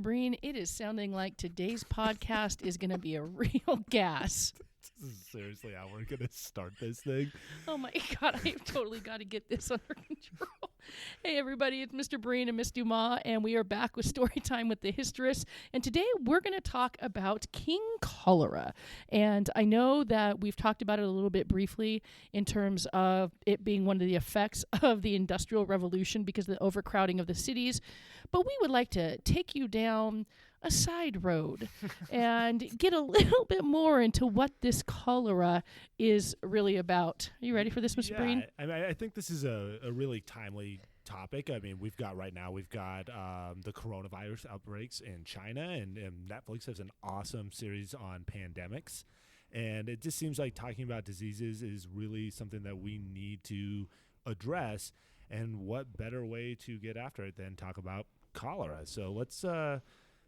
Mr. Breen, it is sounding like today's podcast is going to be a real gas. This is seriously how we're going to start this thing. Oh my God, I've totally got to get this under control. Hey everybody, it's Mr. Breen and Miss Dumas, and we are back with story time with the Histress. And today we're going to talk about King Cholera. And I know that we've talked about it a little bit briefly in terms of it being one of the effects of the Industrial Revolution because of the overcrowding of the cities. But we would like to take you down a side road and get a little bit more into what this cholera is really about. Are you ready for this, Mr. Breen? I think this is a really timely topic. I mean, we've got the coronavirus outbreaks in China, and Netflix has an awesome series on pandemics. And it just seems like talking about diseases is really something that we need to address. And what better way to get after it than talk about cholera? So let's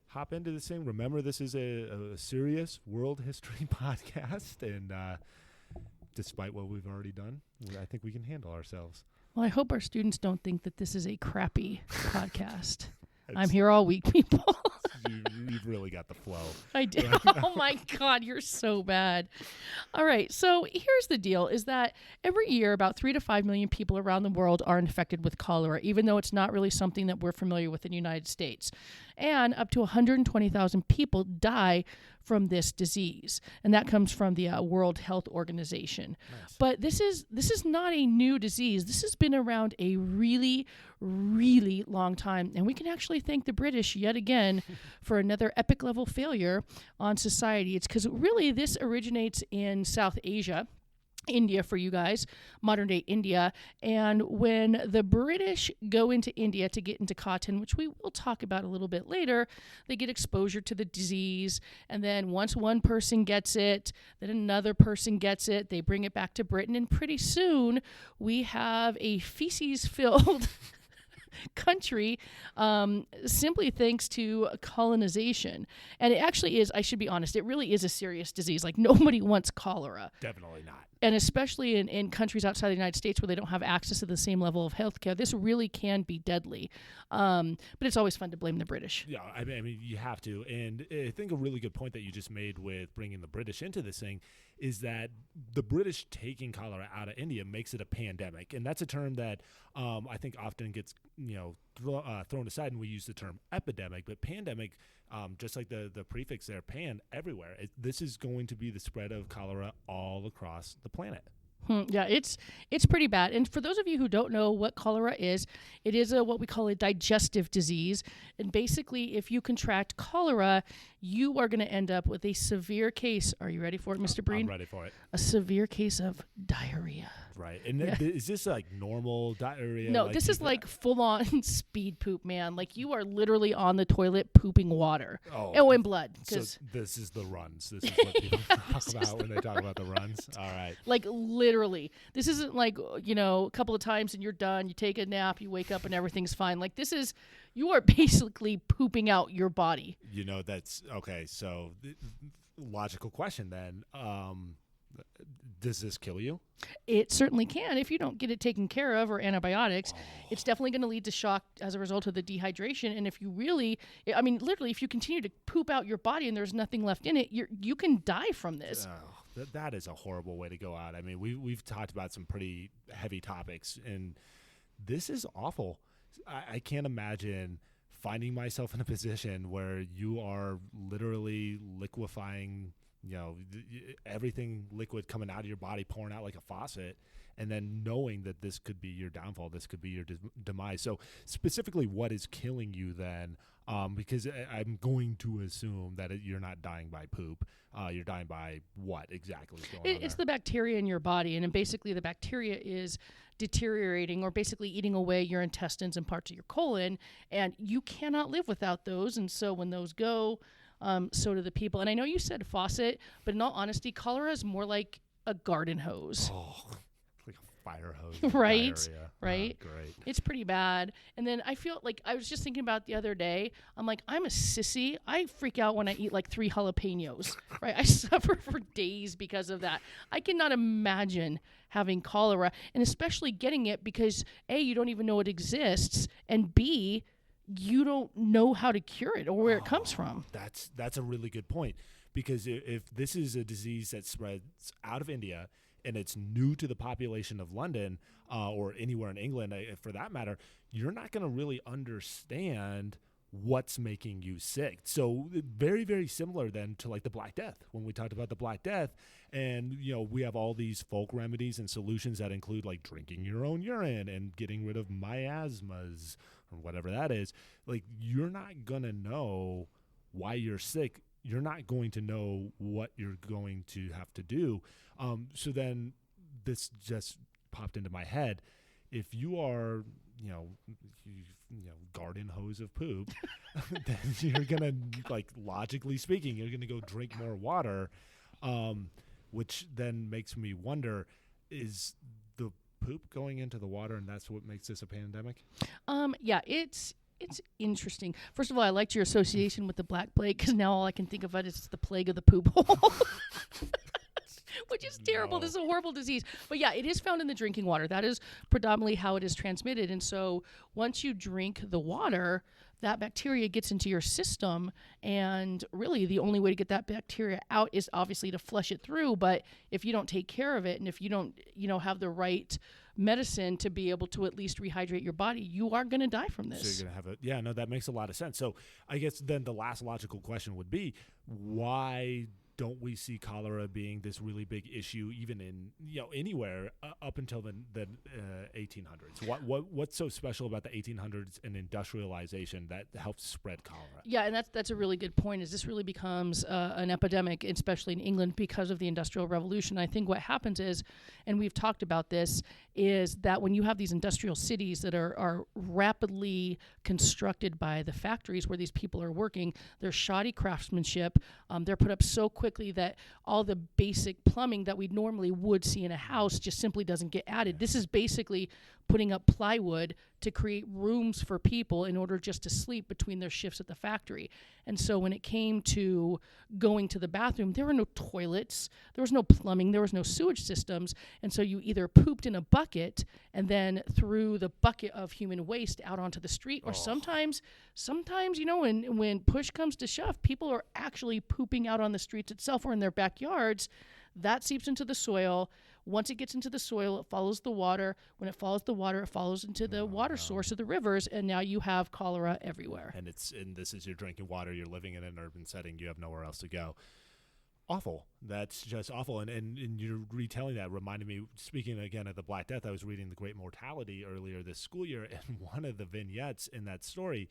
hop into this thing. Remember, this is a serious world history podcast, and despite what we've already done, I think we can handle ourselves. Well, I hope our students don't think that this is a crappy podcast. I'm here all week, people. You've really got the flow. I do. Oh, my God, you're so bad. All right, so here's the deal, is that every year about 3 to 5 million people around the world are infected with cholera, even though it's not really something that we're familiar with in the United States. And up to 120,000 people die from this disease, and that comes from the World Health Organization. Nice. But this is not a new disease. This has been around a really, really long time, and we can actually thank the British yet again for another epic level failure on society. It's because really this originates in South Asia. India for you guys, modern day India. And when the British go into India to get into cotton, which we will talk about a little bit later, they get exposure to the disease. And then once one person gets it, then another person gets it, they bring it back to Britain. And pretty soon we have a feces-filled country simply thanks to colonization. And it actually is, I should be honest, it really is a serious disease. Like, nobody wants cholera. Definitely not. And especially in countries outside the United States where they don't have access to the same level of health care, this really can be deadly. But it's always fun to blame the British. Yeah, I mean, you have to. And I think a really good point that you just made with bringing the British into this thing is that the British taking cholera out of India makes it a pandemic. And that's a term that I think often gets thrown aside, and we use the term epidemic. But pandemic, just like the prefix there, pan, everywhere. This is going to be the spread of cholera all across the planet. Yeah, it's pretty bad. And for those of you who don't know what cholera is, it is what we call a digestive disease. And basically, if you contract cholera, you are going to end up with a severe case. Are you ready for it, Mr. Breen? I'm ready for it. A severe case of diarrhea. Right. And is this like normal diarrhea? No, this is like full-on speed poop, man. Like, you are literally on the toilet pooping water. Oh, and blood. So this is the runs. This is what people talk about when they talk about the runs. All right. Like, literally. This isn't like, a couple of times and you're done. You take a nap, you wake up, and everything's fine. Like, this is, you are basically pooping out your body. That's, okay, so logical question then. Does this kill you? It certainly can if you don't get it taken care of, or antibiotics. It's definitely going to lead to shock as a result of the dehydration. And if you literally, if you continue to poop out your body and there's nothing left in it, you can die from this. That is a horrible way to go out. I mean, we've talked about some pretty heavy topics, and this is awful. I can't imagine finding myself in a position where you are literally liquefying, everything liquid coming out of your body, pouring out like a faucet, and then knowing that this could be your downfall, this could be your demise. So specifically, what is killing you then? Because I'm going to assume that you're not dying by poop. You're dying by what exactly is going on? It's the bacteria in your body, and basically the bacteria is deteriorating or basically eating away your intestines and parts of your colon, and you cannot live without those. And so when those go, so do the people. And I know you said faucet, but in all honesty, cholera is more like a garden hose. Oh, like a fire hose. Right? Diarrhea. Right? Oh, great. It's pretty bad. And then I feel like, I was just thinking about the other day, I'm like, I'm a sissy. I freak out when I eat like 3 jalapenos, right? I suffer for days because of that. I cannot imagine having cholera, and especially getting it because A, you don't even know it exists, and B, you don't know how to cure it or where it comes Oh, from. that's a really good point, because if this is a disease that spreads out of India and it's new to the population of London, or anywhere in England, for that matter, you're not going to really understand what's making you sick. So very, very similar then to like the Black Death, when we talked about the Black Death. And we have all these folk remedies and solutions that include like drinking your own urine and getting rid of miasmas or whatever that is. Like, you're not going to know why you're sick. You're not going to know what you're going to have to do. So then this just popped into my head. If you are, garden hose of poop, then you're gonna, like, logically speaking, you're gonna go drink more water, which then makes me wonder: is the poop going into the water, and that's what makes this a pandemic? Yeah, it's interesting. First of all, I liked your association with the Black Plague, because now all I can think of it is the plague of the poop hole. Which is terrible. No. This is a horrible disease. But yeah, it is found in the drinking water. That is predominantly how it is transmitted. And so once you drink the water, that bacteria gets into your system. And really, the only way to get that bacteria out is obviously to flush it through. But if you don't take care of it, and if you don't, have the right medicine to be able to at least rehydrate your body, you are going to die from this. So you're gonna have yeah, no, that makes a lot of sense. So I guess then the last logical question would be, why don't we see cholera being this really big issue, even in anywhere up until the 1800s? What's so special about the 1800s and industrialization that helps spread cholera? Yeah, and that's a really good point. Is this really becomes an epidemic, especially in England, because of the Industrial Revolution? I think what happens is, and we've talked about this, is that when you have these industrial cities that are rapidly constructed by the factories where these people are working, they're shoddy craftsmanship. They're put up so quickly that all the basic plumbing that we normally would see in a house just simply doesn't get added. This is basically putting up plywood to create rooms for people in order just to sleep between their shifts at the factory. And so when it came to going to the bathroom, there were no toilets, there was no plumbing, there was no sewage systems. And so you either pooped in a bucket and then threw the bucket of human waste out onto the street, or sometimes, when push comes to shove, people are actually pooping out on the streets itself or in their backyards. That seeps into the soil. Once it gets into the soil, it follows the water. When it follows the water, it follows into the water source of the rivers, and now you have cholera everywhere. And this is your drinking water. You're living in an urban setting. You have nowhere else to go. Awful. That's just awful. And you're retelling that reminded me, speaking again of the Black Death, I was reading The Great Mortality earlier this school year, and one of the vignettes in that story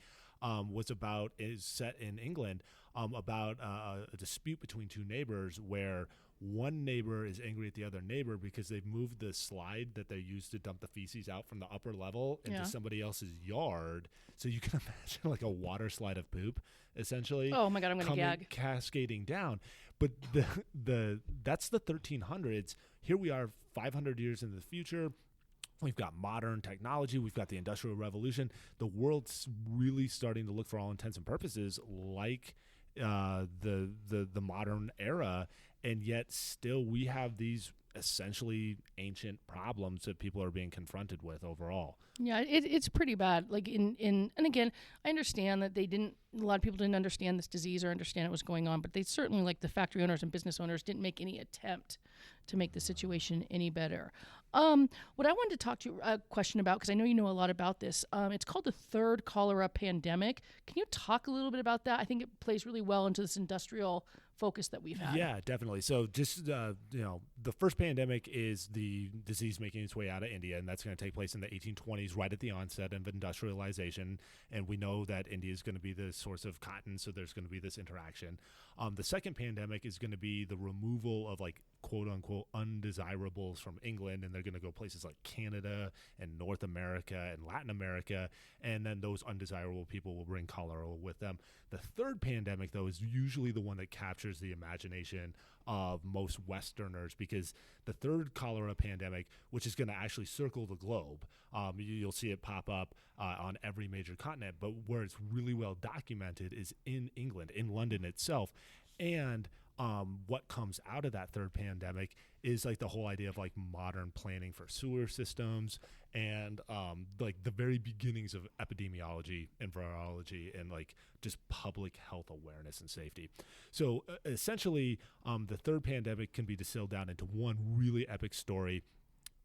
is set in England, about a dispute between two neighbors, where one neighbor is angry at the other neighbor because they've moved the slide that they used to dump the feces out from the upper level into somebody else's yard. So you can imagine like a water slide of poop, essentially. Oh my God, I'm going to gag. Cascading down. But that's the 1300s. Here we are 500 years into the future. We've got modern technology. We've got the Industrial Revolution. The world's really starting to look, for all intents and purposes, like the modern era, and yet still we have these essentially ancient problems that people are being confronted with overall. Yeah, it's pretty bad. Like and again, I understand that a lot of people didn't understand this disease or understand what was going on, but they certainly, like the factory owners and business owners, didn't make any attempt to make the situation any better. What I wanted to talk to you a question about, because I know you know a lot about this, it's called the third cholera pandemic. Can you talk a little bit about that? I think it plays really well into this industrial focus that we've had. Yeah, definitely. So just, the first pandemic is the disease making its way out of India, and that's going to take place in the 1820s, right at the onset of industrialization. And we know that India is going to be the source of cotton, so there's going to be this interaction. The second pandemic is going to be the removal of, like, quote unquote undesirables from England, and they're going to go places like Canada and North America and Latin America, and then those undesirable people will bring cholera with them. The third pandemic, though, is usually the one that captures the imagination of most Westerners, because the third cholera pandemic, which is going to actually circle the globe, you'll see it pop up on every major continent, but where it's really well documented is in England, in London itself. And what comes out of that third pandemic is like the whole idea of like modern planning for sewer systems and like the very beginnings of epidemiology and virology and like just public health awareness and safety. So essentially, the third pandemic can be distilled down into one really epic story.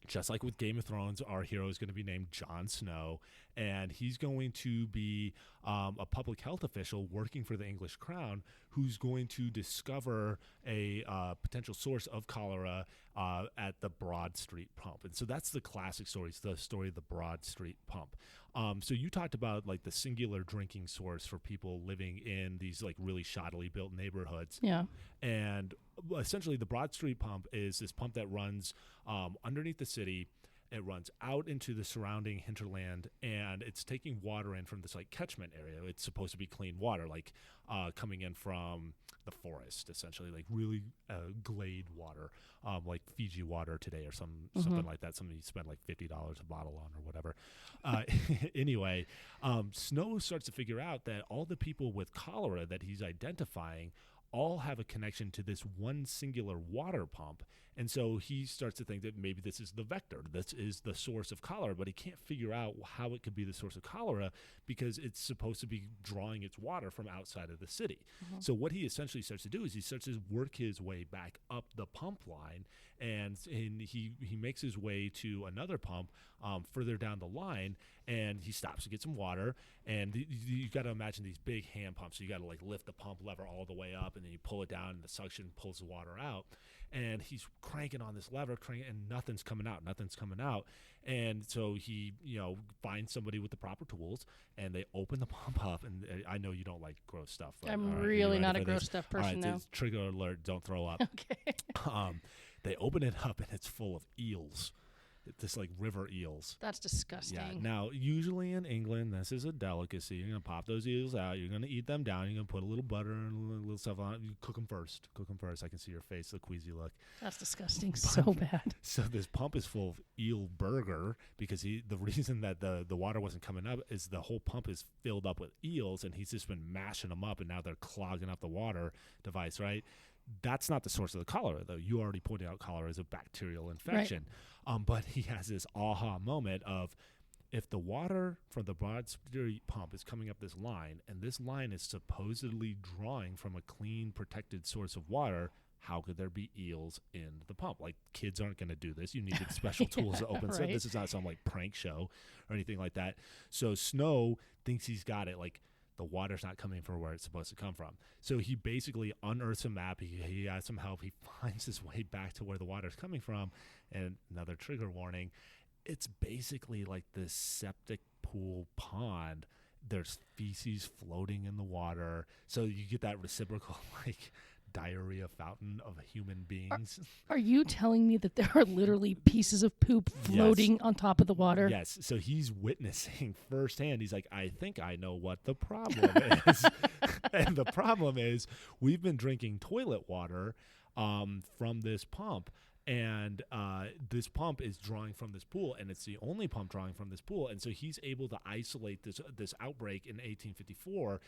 Just like with Game of Thrones, our hero is going to be named Jon Snow, and he's going to be a public health official working for the English crown who's going to discover a potential source of cholera at the Broad Street pump. And so that's the classic story. It's the story of the Broad Street pump. So you talked about like the singular drinking source for people living in these like really shoddily built neighborhoods. Yeah. And essentially the Broad Street pump is this pump that runs underneath the city. It runs out into the surrounding hinterland, and it's taking water in from this like catchment area. It's supposed to be clean water, like coming in from the forest, essentially, like really glade water, like Fiji water today or something like that. Something you spend like $50 a bottle on or whatever. Anyway, Snow starts to figure out that all the people with cholera that he's identifying all have a connection to this one singular water pump. And so he starts to think that maybe this is the vector, this is the source of cholera, but he can't figure out how it could be the source of cholera because it's supposed to be drawing its water from outside of the city. So what he essentially starts to do is he starts to work his way back up the pump line, and he makes his way to another pump further down the line, and he stops to get some water. And you got to imagine these big hand pumps. So you got to like lift the pump lever all the way up, and then you pull it down, and the suction pulls the water out. And he's cranking on this lever, and nothing's coming out. And so he, finds somebody with the proper tools, and they open the pump up. And I know you don't like gross stuff. But, I'm really not a gross stuff person, all right, though. Trigger alert, don't throw up. Okay. They open it up, and it's full of eels. This like river eels. That's disgusting. Yeah. Now, usually in England, this is a delicacy. You're gonna pop those eels out. You're gonna eat them down. You're gonna put a little butter and a little stuff on it. You cook them first. I can see your face, the queasy look. That's disgusting. So bad. So this pump is full of eel burger because the reason that the water wasn't coming up is the whole pump is filled up with eels, and he's just been mashing them up, and now they're clogging up the water device, right? That's not the source of the cholera, though. You already pointed out cholera is a bacterial infection. Right. But he has this aha moment of, if the water from the Broad Street pump is coming up this line, and this line is supposedly drawing from a clean, protected source of water, how could there be eels in the pump? Like, kids aren't going to do this. You needed special tools to open stuff. This is not some like prank show or anything like that. So Snow thinks he's got it. Like, the water's not coming from where it's supposed to come from. So he basically unearths a map. He has some help. He finds his way back to where the water's coming from. And another trigger warning, it's basically like this septic pool pond. There's feces floating in the water. So you get that reciprocal like diarrhea fountain of human beings. Are you telling me that there are literally pieces of poop floating on top of the water? Yes. So he's witnessing firsthand. He's like, I think I know what the problem is. And the problem is we've been drinking toilet water from this pump. And this pump is drawing from this pool, and it's the only pump drawing from this pool. And so he's able to isolate this outbreak in 1854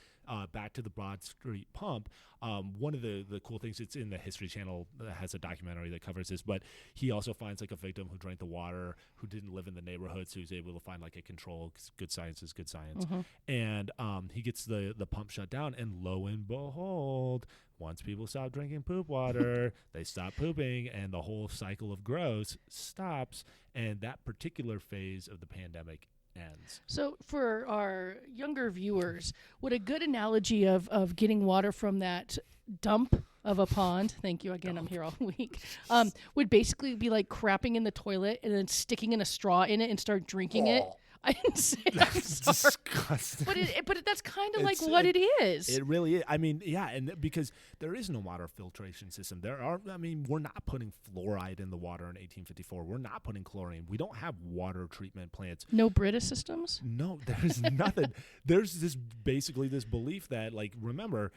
back to the Broad Street pump. One of the cool things, it's in the History Channel that has a documentary that covers this, but he also finds like a victim who drank the water, who didn't live in the neighborhood, so he's able to find like a control, 'cause good science is good science. And he gets the pump shut down, and lo and behold, once people stop drinking poop water, they stop pooping, and the whole cycle of gross stops, and that particular phase of the pandemic ends. So for our younger viewers, would a good analogy of getting water from that dump of a pond, thank you again, I'm here all week, would basically be like crapping in the toilet and then sticking in a straw in it and start drinking it? I didn't say That's I'm sorry. disgusting. But that's kind of like what it is. It really is. I mean, yeah, and because there is no water filtration system. We're not putting fluoride in the water in 1854. We're not putting chlorine. We don't have water treatment plants. No Brita systems? No, there's nothing. There's basically this belief that, like, remember,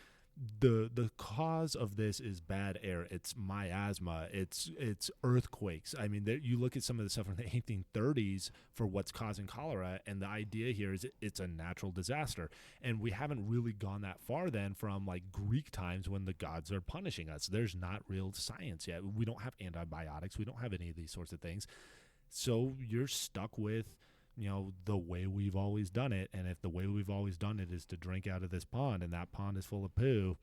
the cause of this is bad air. It's miasma. It's earthquakes. I mean, you look at some of the stuff from the 1830s for what's causing cholera, and the idea here is it's a natural disaster. And we haven't really gone that far then from like Greek times when the gods are punishing us. There's not real science yet. We don't have antibiotics. We don't have any of these sorts of things. So you're stuck with, the way we've always done it. And if the way we've always done it is to drink out of this pond and that pond is full of poo,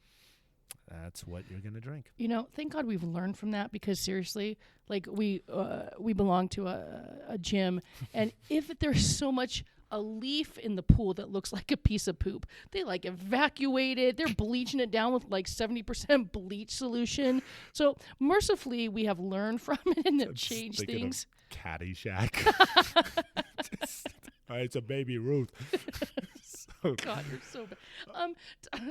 that's what you're going to drink. Thank God we've learned from that, because seriously, like we belong to a gym, and if there's so much a leaf in the pool that looks like a piece of poop, they like evacuate it. They're bleaching it down with like 70% bleach solution. So mercifully, we have learned from it and have changed things. Caddyshack. It's a baby Ruth. God, you're so bad.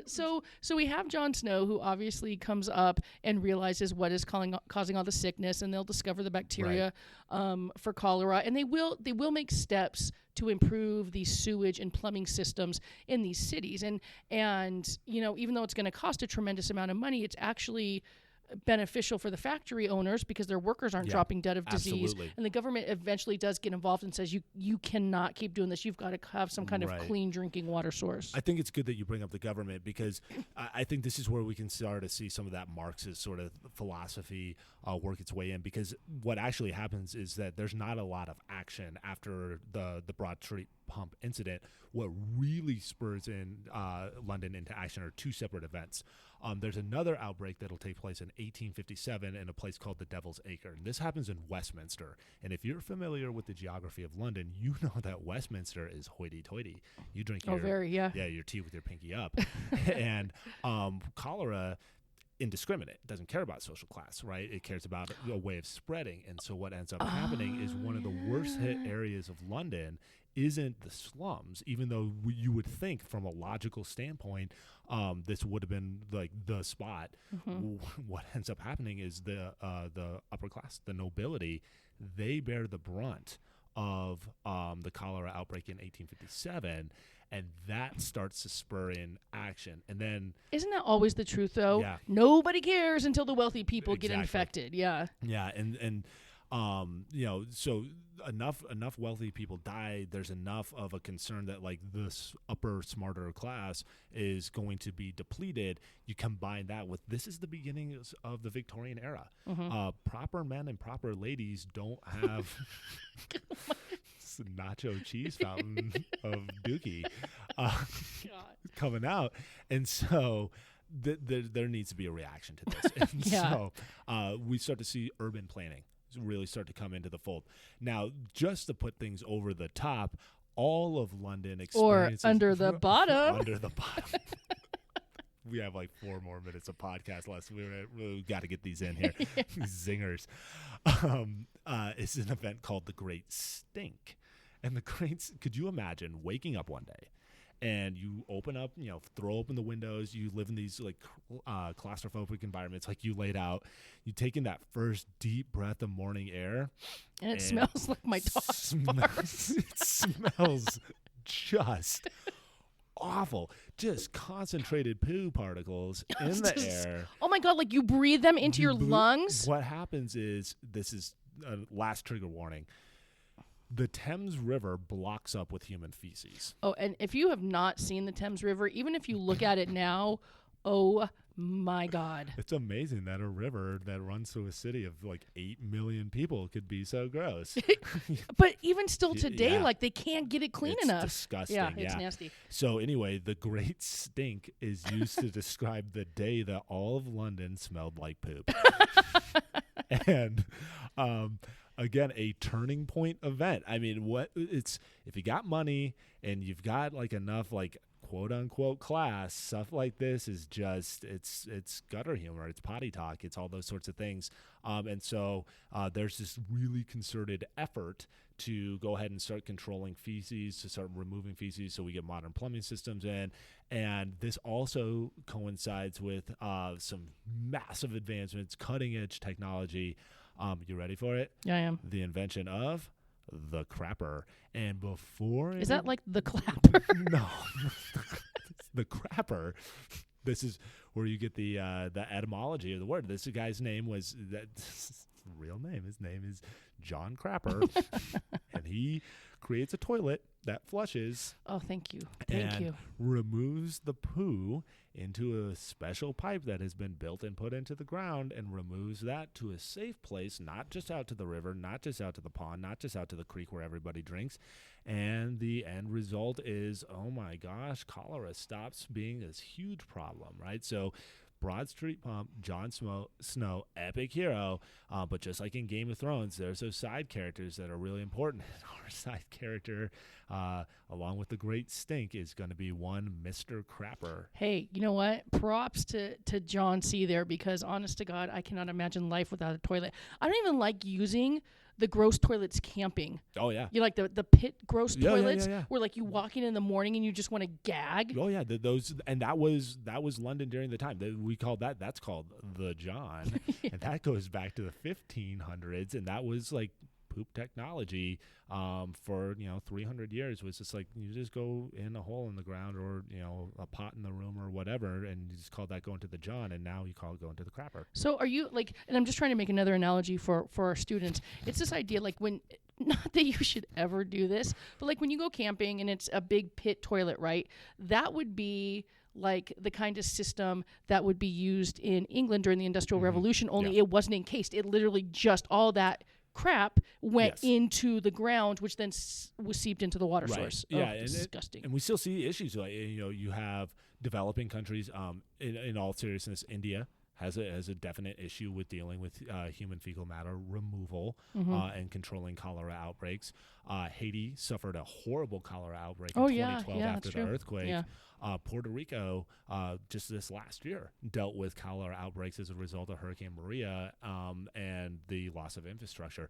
So we have Jon Snow, who obviously comes up and realizes what is causing all the sickness, and they'll discover the bacteria for cholera, and they will make steps to improve the sewage and plumbing systems in these cities. And even though it's going to cost a tremendous amount of money, it's actually beneficial for the factory owners because their workers aren't dropping dead of disease. Absolutely. And the government eventually does get involved and says you cannot keep doing this. You've got to have some kind of clean drinking water source. I think it's good that you bring up the government, because I think this is where we can start to see some of that Marxist sort of philosophy work its way in, because what actually happens is that there's not a lot of action after the Broad Street pump incident. What really spurs in London into action are two separate events. There's another outbreak that'll take place in 1857 in a place called the Devil's Acre. And this happens in Westminster. And if you're familiar with the geography of London, you know that Westminster is hoity-toity. You drink your tea with your pinky up. And cholera, indiscriminate, doesn't care about social class, right? It cares about a way of spreading. And so what ends up happening is one of the worst hit areas of London isn't the slums, even though you would think from a logical standpoint this would have been like the spot. What ends up happening is the upper class, the nobility, they bear the brunt of the cholera outbreak in 1857, and that starts to spur in action. And then isn't that always the truth, though? Yeah. Nobody cares until the wealthy people get infected. Yeah. And so enough wealthy people die. There's enough of a concern that like this upper, smarter class is going to be depleted. You combine that with this is the beginning of the Victorian era. Proper men and proper ladies don't have nacho cheese fountain of Dookie coming out, and so there needs to be a reaction to this. And so we start to see urban planning really start to come into the fold. Now, just to put things over the top, all of London experiences... Or under the bottom. Under the bottom. We have like 4 more minutes of podcast left. We got to get these in here. These zingers. It's an event called the Great Stink. And could you imagine waking up one day and you open up, throw open the windows, you live in these like claustrophobic environments like you laid out, you take in that first deep breath of morning air. And it smells like my dog's farts. It smells just awful. Just concentrated poo particles in the air. Oh my God, like you breathe them into your lungs? What happens is, this is a last trigger warning, the Thames River blocks up with human feces. Oh, and if you have not seen the Thames River, even if you look at it now, oh my God. It's amazing that a river that runs through a city of like 8 million people could be so gross. But even still today, like they can't get it clean enough. It's disgusting. Yeah, it's nasty. So anyway, the Great Stink is used to describe the day that all of London smelled like poop. And again, a turning point event. I mean, if you got money and you've got like enough like quote unquote class, stuff like this is just it's gutter humor, it's potty talk, it's all those sorts of things. And so there's this really concerted effort to go ahead and start controlling feces, to start removing feces so we get modern plumbing systems in. And this also coincides with some massive advancements, cutting edge technology. You ready for it? Yeah, I am. The invention of the crapper. And before... Is that like the clapper? No. The crapper. This is where you get the etymology of the word. This guy's name was real name. His name is John Crapper, and he creates a toilet that flushes. Oh, thank you. Thank you. Removes the poo into a special pipe that has been built and put into the ground, and removes that to a safe place, not just out to the river, not just out to the pond, not just out to the creek where everybody drinks. And the end result is, oh my gosh, cholera stops being this huge problem, right? So Broad Street Pump, Jon Snow, epic hero, but just like in Game of Thrones, there's those side characters that are really important. Our side character, along with the great stink, is going to be one Mr. Crapper. Hey, you know what? Props to John C. there, because honest to God, I cannot imagine life without a toilet. I don't even like using the gross toilets camping. Oh, yeah. You like the pit gross toilets yeah. where like you walk in the morning and you just want to gag? Oh, yeah. That was London during the time. We called that's called the John. Yeah. And that goes back to the 1500s. And that was like poop technology for 300 years. Was just like you just go in a hole in the ground or a pot in the room or whatever, and you just call that going to the John, and now you call it going to the Crapper. So are you like, and I'm just trying to make another analogy for our students. It's this idea like when, not that you should ever do this, but like when you go camping and it's a big pit toilet, right? That would be like the kind of system that would be used in England during the Industrial Revolution, only it wasn't encased. It literally just all that crap went into the ground, which then was seeped into the water source. Yeah, and disgusting. And we still see issues. Like, you have developing countries. In all seriousness, India has a definite issue with dealing with human fecal matter removal and controlling cholera outbreaks. Haiti suffered a horrible cholera outbreak in 2012 after the earthquake. Yeah. Puerto Rico, just this last year, dealt with cholera outbreaks as a result of Hurricane Maria and the loss of infrastructure.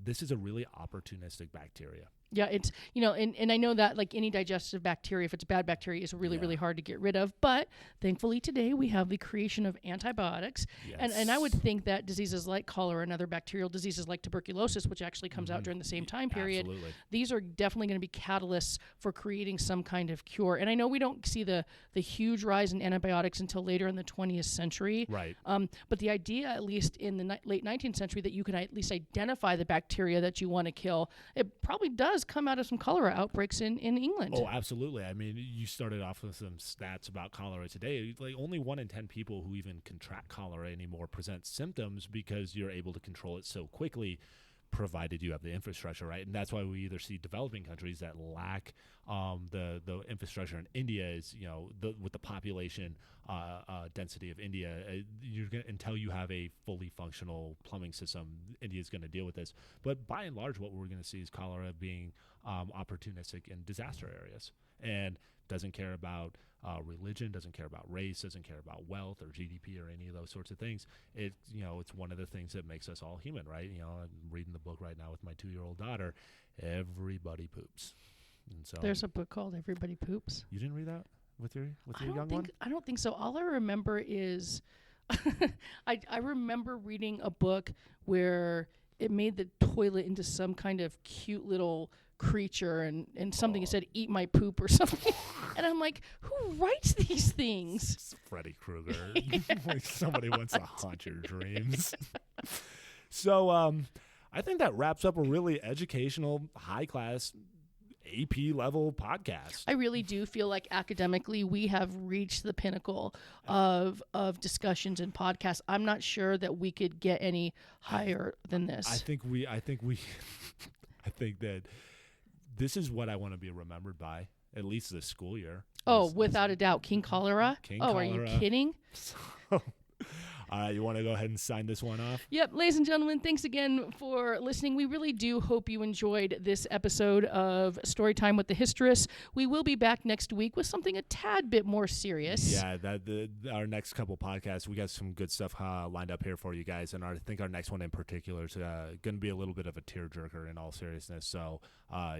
This is a really opportunistic bacteria. Yeah, it's, and I know that like any digestive bacteria, if it's bad bacteria, is really, really hard to get rid of. But thankfully today we have the creation of antibiotics. Yes. And I would think that diseases like cholera and other bacterial diseases like tuberculosis, which actually comes out during the same time period, these are definitely going to be catalysts for creating some kind of cure. And I know we don't see the huge rise in antibiotics until later in the 20th century. Right. But the idea, at least in the late 19th century, that you can at least identify the bacteria that you want to kill, it probably does come out of some cholera outbreaks in England. Oh, absolutely. I mean, you started off with some stats about cholera today. Like only 1 in 10 people who even contract cholera anymore present symptoms because you're able to control it so quickly, provided you have the infrastructure, right? And that's why we either see developing countries that lack the infrastructure. In India is, with the population density of India, until you have a fully functional plumbing system, India is going to deal with this. But by and large, what we're going to see is cholera being opportunistic in disaster areas, and doesn't care about religion, doesn't care about race, doesn't care about wealth or GDP or any of those sorts of things. It's one of the things that makes us all human, right? I'm reading the book right now with my 2-year-old daughter. Everybody poops. And so there's a book called Everybody Poops. You didn't read that with your young one? I don't think so. All I remember is I remember reading a book where it made the toilet into some kind of cute little creature and something said "eat my poop" or something. And I'm like, who writes these things? It's Freddy Krueger. Like somebody wants to haunt your dreams. So I think that wraps up a really educational, high-class AP level podcast. I really do feel like academically we have reached the pinnacle of discussions and podcasts. I'm not sure that we could get any higher than this. I think that this is what I want to be remembered by, at least this school year. Oh, without a doubt. King Cholera? Cholera. Are you kidding? All right, you want to go ahead and sign this one off? Yep, ladies and gentlemen, thanks again for listening. We really do hope you enjoyed this episode of Storytime with the Histress. We will be back next week with something a tad bit more serious. Yeah, our next couple podcasts, we got some good stuff lined up here for you guys, and I think our next one in particular is going to be a little bit of a tearjerker in all seriousness. So,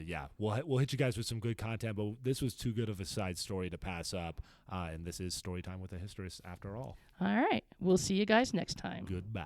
yeah, we'll hit you guys with some good content, but this was too good of a side story to pass up, and this is Storytime with the Histress after all. All right. We'll see you guys next time. Goodbye.